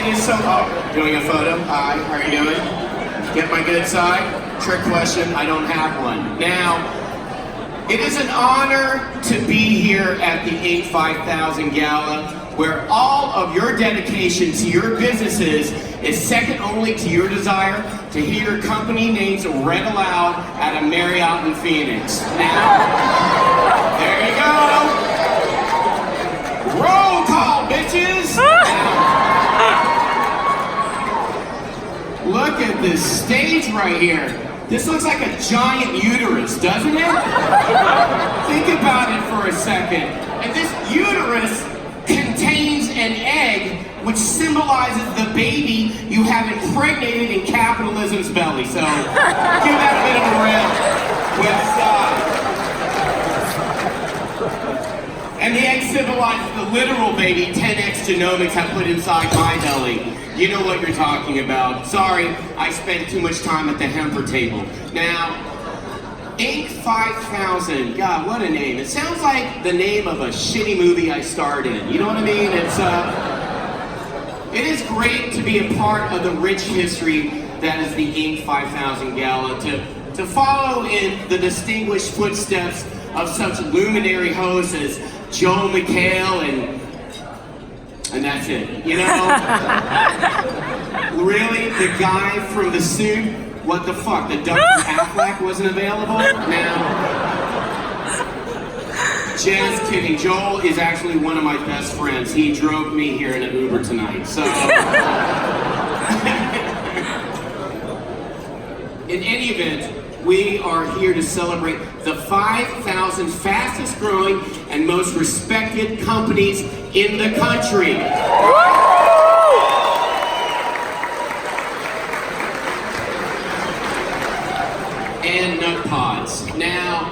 It is so, doing a photo. Hi, how are you doing? Get my good side? Trick question, I don't have one. Now, it is an honor to be here at the Inc. 5000 Gala, where all of your dedication to your businesses is second only to your desire to hear your company names read aloud at a Marriott in Phoenix. Now, there you go. Roll call, bitches! Look at this stage right here. This looks like a giant uterus, doesn't it? Think about it for a second. And this uterus contains an egg which symbolizes the baby you have impregnated in capitalism's belly. So give that a bit of a rip. And the egg symbolizes the literal baby 10x genomics have put inside my belly. You know what you're talking about. Sorry, I spent too much time at the Hemper table. Now, Inc. 5000, God, what a name. It sounds like the name of a shitty movie I starred in. You know what I mean? It is great to be a part of the rich history that is the Inc. 5000 Gala, to follow in the distinguished footsteps of such luminary hosts as Joel McHale and that's it, you know? Really? The guy from the suit? What the fuck? The Doug Affleck wasn't available? Now, just kidding. Joel is actually one of my best friends. He drove me here in an Uber tonight, so. In any event, we are here to celebrate the 5,000 fastest growing and most respected companies in the country. And Nut Pods. Now,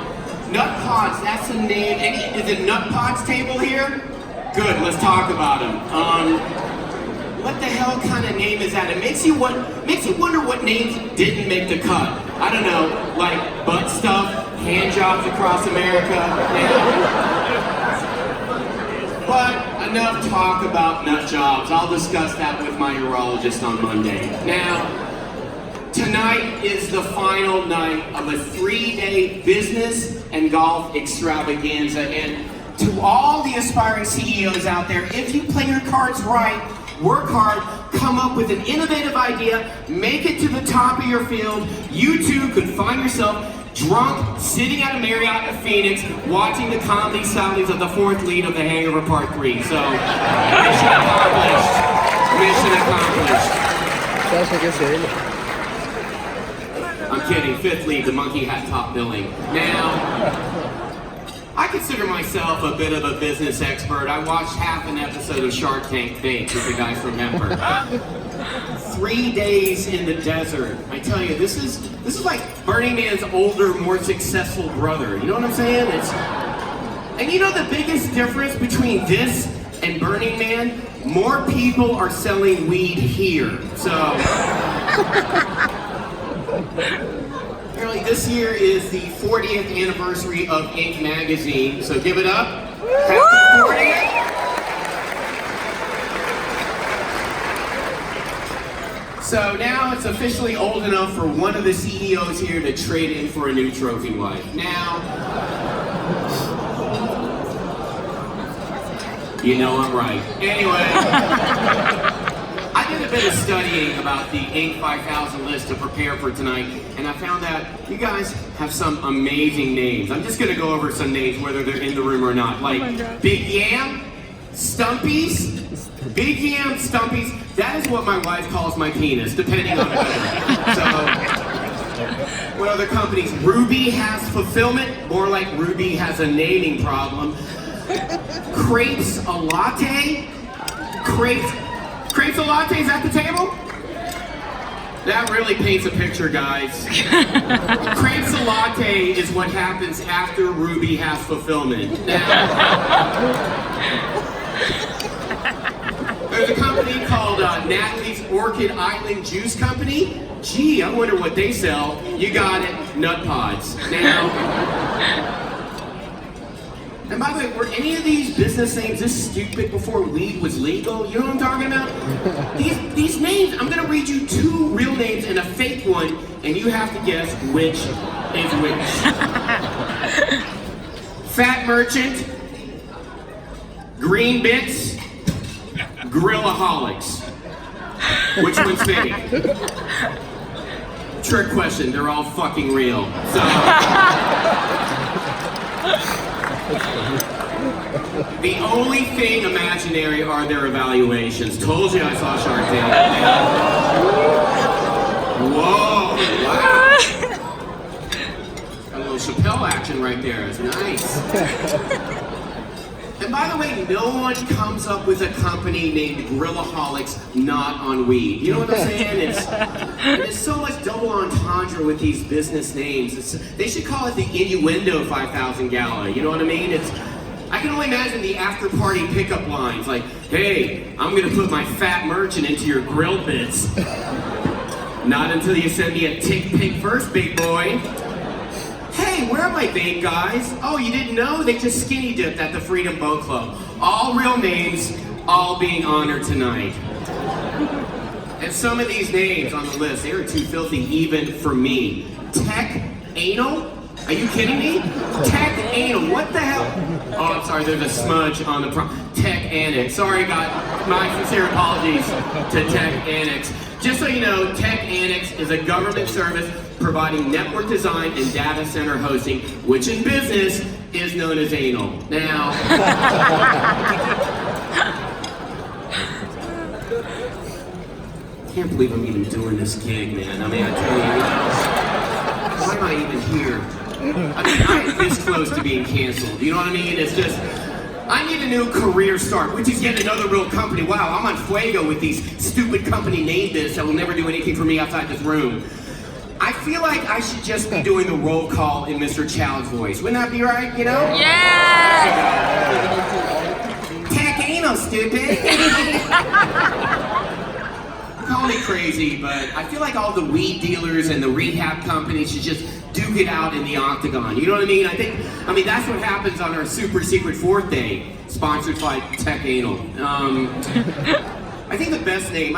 Nut Pods, that's the name. Is it Nut Pods table here? Good, let's talk about them. What the hell kind of name is that? It makes you wonder what names didn't make the cut. I don't know, like butt stuff, hand jobs across America. But enough talk about nut jobs. I'll discuss that with my urologist on Monday. Now, tonight is the final night of a 3-day business and golf extravaganza. And to all the aspiring CEOs out there, if you play your cards right, work hard, come up with an innovative idea, make it to the top of your field, you too could find yourself drunk, sitting at a Marriott in Phoenix, watching the comedy sallies of the fourth lead of The Hangover Part 3. So, mission accomplished. Mission accomplished. I'm kidding, fifth lead, the monkey hat top billing. Now, I consider myself a bit of a business expert. I watched half an episode of Shark Tank Baked with the guys from Hemper. 3 days in the desert. I tell you, this is like Burning Man's older, more successful brother. You know what I'm saying? And you know the biggest difference between this and Burning Man? More people are selling weed here. So, apparently this year is the 40th anniversary of Inc. magazine, so give it up. Happy 40th. So now it's officially old enough for one of the CEOs here to trade in for a new trophy wife. Now, you know I'm right. Anyway, I did a bit of studying about the Inc. 5000 list to prepare for tonight, and I found that you guys have some amazing names. I'm just gonna go over some names, whether they're in the room or not. Like Big Yam, Stumpies, Big Yam, Stumpies. That is what my wife calls my penis, depending on the weather. So, what other companies? Ruby has fulfillment, more like Ruby has a naming problem. Crepes a latte? Crepes a lattes at the table? That really paints a picture, guys. Crepes a latte is what happens after Ruby has fulfillment. Now, there's a company called Natalie's Orchid Island Juice Company. Gee, I wonder what they sell. You got it, Nut Pods. Now, and by the way, were any of these business names this stupid before weed was legal? You know what I'm talking about? These names, I'm gonna read you 2 real names and a fake one, and you have to guess which is which. Fat Merchant, Green Bits, Grillaholics. Which one's fake? Trick question, they're all fucking real. So, the only thing imaginary are their evaluations. Told you I saw Shark Tank. Whoa, wow. Got a little Chappelle action right there. It's nice. And by the way, no one comes up with a company named Grillaholics not on weed. You know what I'm saying? There's so much double entendre with these business names. They should call it the Innuendo 5000 Gala. You know what I mean? I can only imagine the after-party pickup lines like, "Hey, I'm gonna put my fat merchant into your grill bits. Not until you send me a tick pic first, big boy. Hey, where are my vape guys? Oh, you didn't know? They just skinny dipped at the Freedom Boat Club." All real names, all being honored tonight. And some of these names on the list, they are too filthy even for me. Tech Anal? Are you kidding me? Tech Anal, what the hell? Oh, I'm sorry, there's a smudge on the Tech Annex. Sorry, God, my sincere apologies to Tech Annex. Just so you know, Tech Annex is a government service providing network design and data center hosting, which in business is known as anal. Now, can't believe I'm even doing this gig, man. I mean, I tell you, why am I even here? I mean, I'm this close to being canceled. You know what I mean? It's just, I need a new career start, which is yet another real company. Wow, I'm on fuego with these stupid company name this that will never do anything for me outside this room. I feel like I should just be doing the roll call in Mr. Chow's voice. Wouldn't that be right, you know? Yeah! Tech anal, stupid. Call me crazy, but I feel like all the weed dealers and the rehab companies should just duke it out in the octagon. You know what I mean? I mean, that's what happens on our super secret 4th day, sponsored by Tech Anal. I think the best name,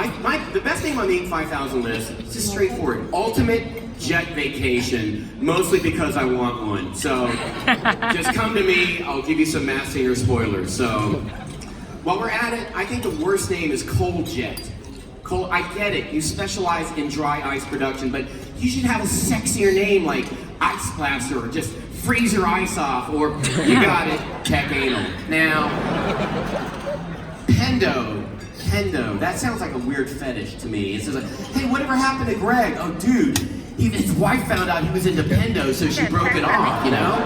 the best name on the Inc. 5000 list is just straightforward. Ultimate Jet Vacation, mostly because I want one. So, just come to me, I'll give you some Masked Singer spoilers. So, while we're at it, I think the worst name is Cold Jet. Cole, I get it, you specialize in dry ice production, but you should have a sexier name like Ice Blaster or just Freeze Your Ice Off, or you got it, Tech Anal. Now, Pendo, that sounds like a weird fetish to me. It's just like, hey, whatever happened to Greg? Oh, dude, his wife found out he was into Pendo, so she broke it off, you know?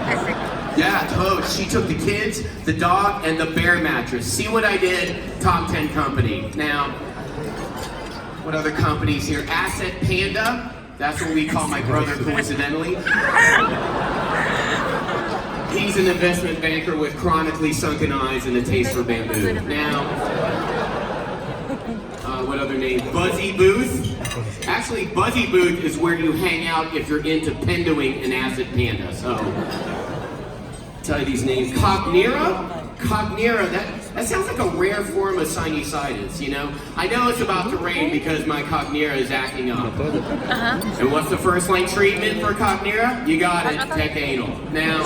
Yeah, totally. She took the kids, the dog, and the bear mattress. See what I did? Top 10 company. Now, what other companies here? Asset Panda. That's what we call my brother, coincidentally. He's an investment banker with chronically sunken eyes and a taste for bamboo. Now, what other name? Buzzy Booth. Actually, Buzzy Booth is where you hang out if you're into pendoing an Asset Panda. So, tell you these names. Cognera, that sounds like a rare form of sinusitis, you know? I know it's about to rain because my Cognera is acting up. And what's the first line treatment for Cognera? You got it, Tech Anal. Now,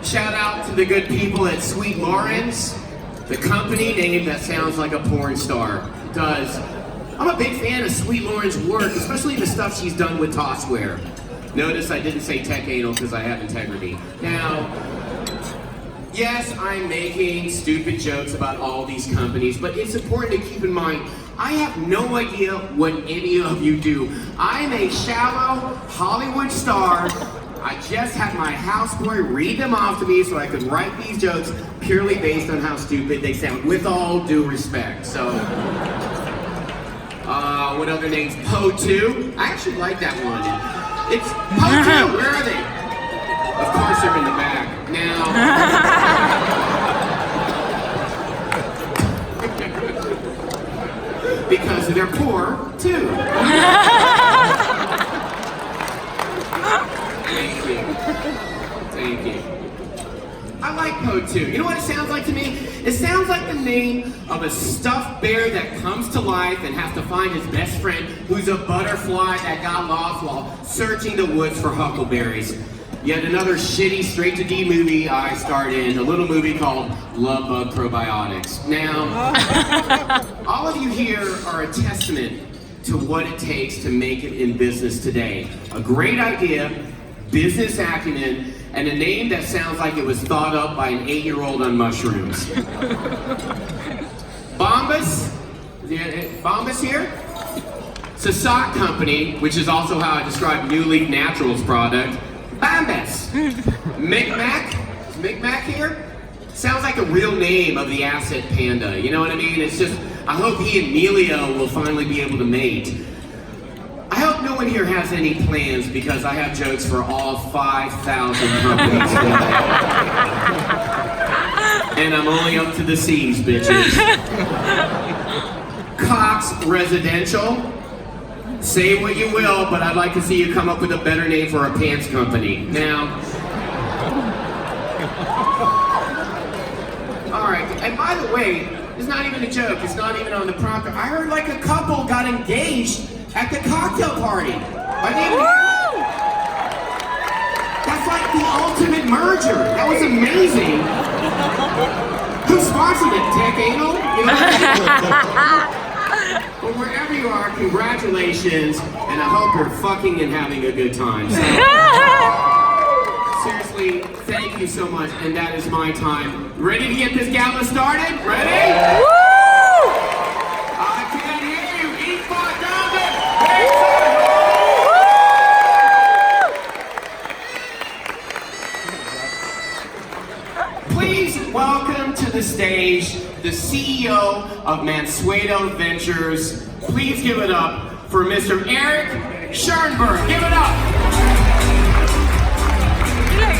shout out to the good people at Sweet Lawrence, the company name that sounds like a porn star. It does. I'm a big fan of Sweet Lauren's work, especially the stuff she's done with Tossware. Notice I didn't say Tech Anal because I have integrity. Now, yes, I'm making stupid jokes about all these companies, but it's important to keep in mind, I have no idea what any of you do. I'm a shallow Hollywood star. I just had my houseboy read them off to me so I could write these jokes purely based on how stupid they sound, with all due respect. So, what other names? Po2. I actually like that one. It's Po2. Where are they? Of course they're in the back. Now, because they're poor, too. Thank you. I like Po2. You know what it sounds like to me? It sounds like the name of a stuffed bear that comes to life and has to find his best friend, who's a butterfly that got lost while searching the woods for huckleberries. Yet another shitty straight-to-D movie I starred in, a little movie called Love Bug Probiotics. Now, all of you here are a testament to what it takes to make it in business today. A great idea, business acumen, and a name that sounds like it was thought up by an 8-year-old on mushrooms. Bombas? Bombas here? It's a sock company, which is also how I describe New Leaf Naturals product. Bombas. Micmac here? Sounds like a real name of the asset panda. You know what I mean? It's just, I hope he and Melio will finally be able to mate. I hope no one here has any plans because I have jokes for all 5,000 companies today. And I'm only up to the C's, bitches. Cox Residential. Say what you will, but I'd like to see you come up with a better name for a pants company. Now, all right, and by the way, it's not even a joke, it's not even on the prompter. I heard like a couple got engaged at the cocktail party. Are they even here? That's like the ultimate merger. That was amazing. Who sponsored it? Tech Anal? You know what I mean? But wherever you are, congratulations, and I hope you're fucking and having a good time. So, seriously, thank you so much, and that is my time. Ready to get this gala started? Ready? Woo! I can't hear you. Eat 5,000. Please welcome to the stage the CEO of Mansueto Ventures. Please give it up for Mr. Eric Schoenberg. Give it up.